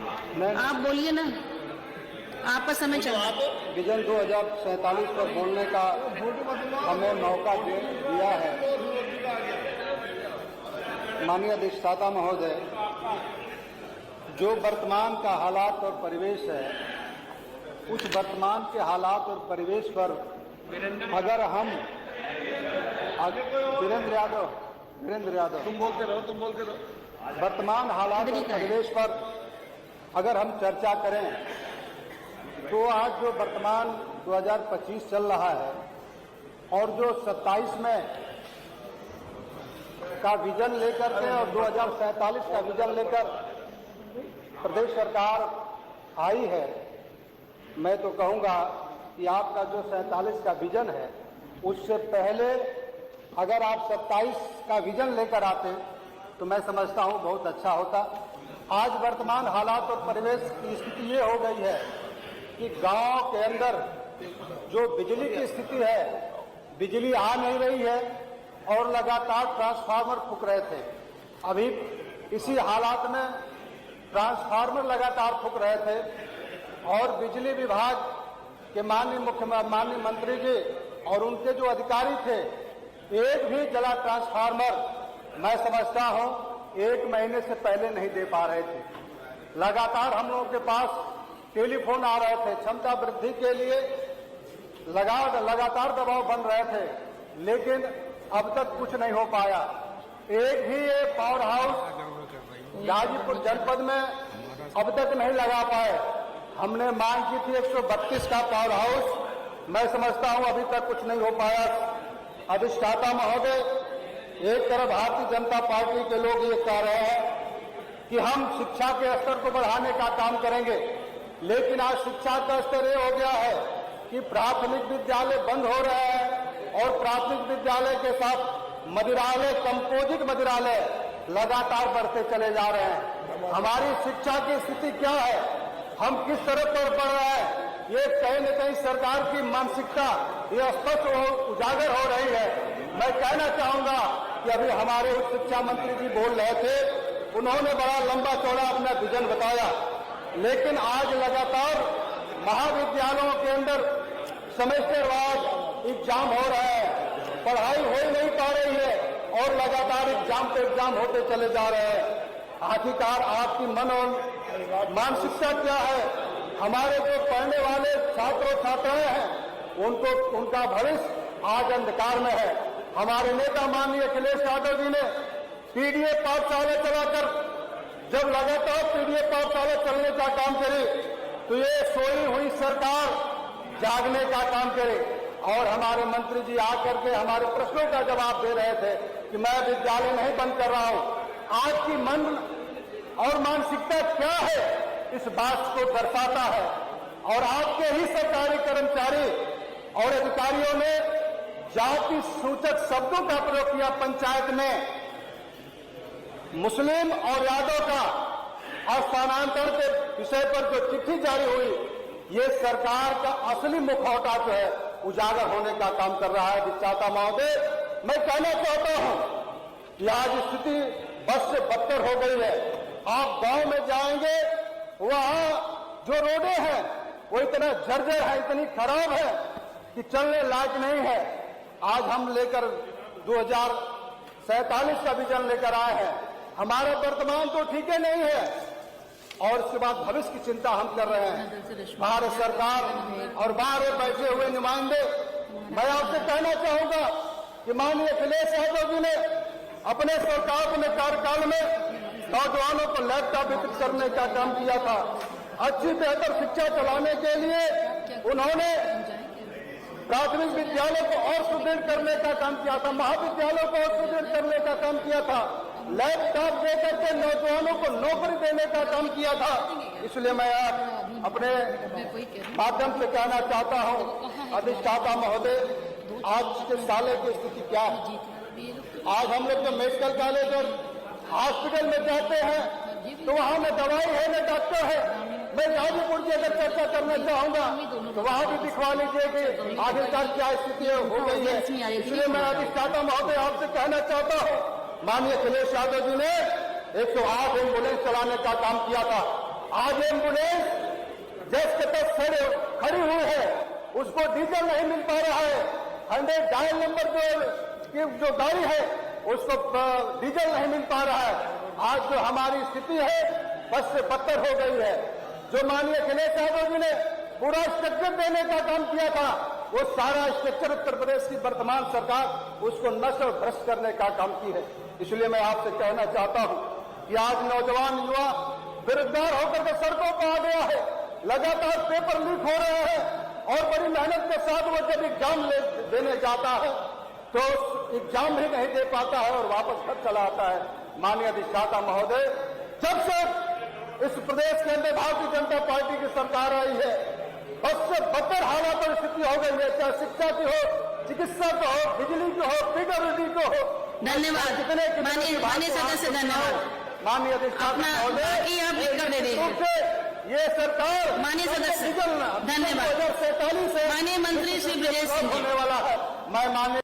आप बोलिए ना, आपका समय चल रहा है। विजन 2047 पर बोलने का हमें मौका दिया है। माननीय अधिष्ठाता महोदय, जो वर्तमान का हालात और परिवेश है, उस वर्तमान के हालात और परिवेश पर अगर हम वीरेंद्र यादव तुम बोलते रहो। वर्तमान हालात और परिवेश पर अगर हम चर्चा करें तो आज जो वर्तमान 2025 चल रहा है और जो 27 में का विजन लेकर के और 2047 का विजन लेकर प्रदेश सरकार आई है, मैं तो कहूंगा कि आपका जो 47 का विजन है उससे पहले अगर आप 27 का विजन लेकर आते तो मैं समझता हूं बहुत अच्छा होता। आज वर्तमान हालात और परिवेश की स्थिति ये हो गई है कि गांव के अंदर जो बिजली की स्थिति है, बिजली आ नहीं रही है और लगातार ट्रांसफार्मर फूक रहे थे। अभी इसी हालात में ट्रांसफार्मर लगातार फूक रहे थे और बिजली विभाग के माननीय मंत्री जी और उनके जो अधिकारी थे, एक भी जला ट्रांसफार्मर मैं समझता हूं 1 महीने से पहले नहीं दे पा रहे थे। लगातार हम लोगों के पास टेलीफोन आ रहे थे, क्षमता वृद्धि के लिए लगातार दबाव बन रहे थे, लेकिन अब तक कुछ नहीं हो पाया। एक भी ये पावर हाउस गाजीपुर जनपद में अब तक नहीं लगा पाए। हमने मांग की थी 132 का पावर हाउस, मैं समझता हूं अभी तक कुछ नहीं हो पाया। अधिष्ठाता महोदय, एक तरफ भारतीय जनता पार्टी के लोग ये कह रहे हैं कि हम शिक्षा के स्तर को बढ़ाने का काम करेंगे, लेकिन आज शिक्षा का स्तर ये हो गया है कि प्राथमिक विद्यालय बंद हो रहे हैं और प्राथमिक विद्यालय के साथ मदिरालय, कंपोजिट मदिरालय लगातार बढ़ते चले जा रहे हैं। हमारी शिक्षा की स्थिति क्या है, हम किस तरफ पर बढ़ रहे हैं, ये कहीं न कहीं सरकार की मानसिकता ये स्पष्ट उजागर हो रही है। मैं कहना चाहूंगा कि अभी हमारे उच्च शिक्षा मंत्री जी बोल रहे थे, उन्होंने बड़ा लंबा चौड़ा अपना विजन बताया, लेकिन आज लगातार महाविद्यालयों के अंदर सेमेस्टर वार एग्जाम हो रहा है, पढ़ाई हो ही नहीं पा रही है और लगातार एग्जाम पे एग्जाम होते चले जा रहे हैं। आखिरकार आपकी मन और मानसिकता क्या है? हमारे जो पढ़ने वाले छात्र छात्राएं हैं उनका भविष्य आज अंधकार में है। हमारे नेता माननीय अखिलेश यादव जी ने पीडीए पाठशाला चलाकर जब लगातार पीडीए पाठशाला चलने का काम करे तो ये सोई हुई सरकार जागने का काम करे। और हमारे मंत्री जी आकर के हमारे प्रश्नों का जवाब दे रहे थे कि मैं विद्यालय नहीं बंद कर रहा हूं। आज की मन और मानसिकता क्या है इस बात को दर्शाता है। और आपके ही सरकारी कर्मचारी और अधिकारियों ने जाति सूचक शब्दों का प्रयोग किया। पंचायत में मुस्लिम और यादव का स्थानांतरण के विषय पर जो चिट्ठी जारी हुई, ये सरकार का असली मुखौटा जो है उजागर होने का काम कर रहा है। अधिष्ठाता महोदय, मैं कहना चाहता हूं कि आज स्थिति बस से बदतर हो गई है। आप गांव में जाएंगे, वहां जो रोडें हैं वो इतना जर्जर है, इतनी खराब है कि चलने लायक नहीं है। आज हम लेकर 2047 का विजन लेकर आए हैं। हमारा वर्तमान तो ठीक है नहीं है और इसके बाद भविष्य की चिंता हम कर रहे हैं। भारत सरकार और बाहर बैठे हुए नुमाइंदे, मैं आपसे कहना चाहूंगा कि माननीय अखिलेश यादव जी ने अपने सरकार में कार्यकाल में नौजवानों को लैपटॉप वितरित करने का काम किया था। अच्छी बेहतर शिक्षा चलाने के लिए उन्होंने प्राथमिक विद्यालय को और सुदृढ़ करने का काम किया था, महाविद्यालयों को और सुदृढ़ करने का काम किया था, लैपटॉप देकर के नौजवानों को नौकरी देने का काम किया था। इसलिए मैं अपने माध्यम से कहना चाहता हूं, अधिष्ठाता महोदय, आज के साले की स्थिति क्या है? आज हम लोग जो मेडिकल कॉलेज और हॉस्पिटल में जाते हैं तो वहां न दवाई है न डॉक्टर है। मैं गाजीपुर की अगर चर्चा करना चाहूंगा तो वहां भी दिखवा लीजिए कि आखिरकार क्या स्थिति हो गई है। इसलिए मैं अधिष्ठाता महोदय आपसे कहना चाहता हूं, माननीय अखिलेश यादव जी ने 108 एम्बुलेंस चलाने का काम किया था। आज एम्बुलेंस जैसे खड़ी हुई है, उसको डीजल नहीं मिल पा रहा है। 100 डायल नंबर जो गाड़ी है उसको डीजल नहीं मिल पा रहा है। आज जो हमारी स्थिति है बस से बदतर हो गई है। जो माननीय अखिलेश यादव जी ने पूरा स्ट्रक्चर देने का काम किया था, वो सारा स्ट्रक्चर उत्तर प्रदेश की वर्तमान सरकार उसको नष्ट और भ्रष्ट करने का काम की है। इसलिए मैं आपसे कहना चाहता हूं कि आज नौजवान युवा बेरोजगार होकर के सड़कों पर आ गया है। लगातार पेपर लीक हो रहे हैं और बड़ी मेहनत के साथ वो जब एग्जाम देने जाता है तो एग्जाम भी नहीं दे पाता है और वापस घर चला आता है। माननीय अधिष्ठाता महोदय, जब से इस प्रदेश के अंदर भारतीय जनता पार्टी की सरकार आई है, बस से बदतर हालात और स्थिति हो गई है। चाहे शिक्षा की हो, चिकित्सा की हो, बिजली की हो, पीडब्ल्यूडी की हो। धन्यवाद माननीय सदस्य, धन्यवाद। माननीय अधिष्ठाता महोदय, आप लिख कर दे दीजिए। ये सरकार माननीय सदस्य, धन्यवाद। 2047 से माननीय मंत्री श्री ब्रजेश सिंह जी। होने वाला है। मैं माननीय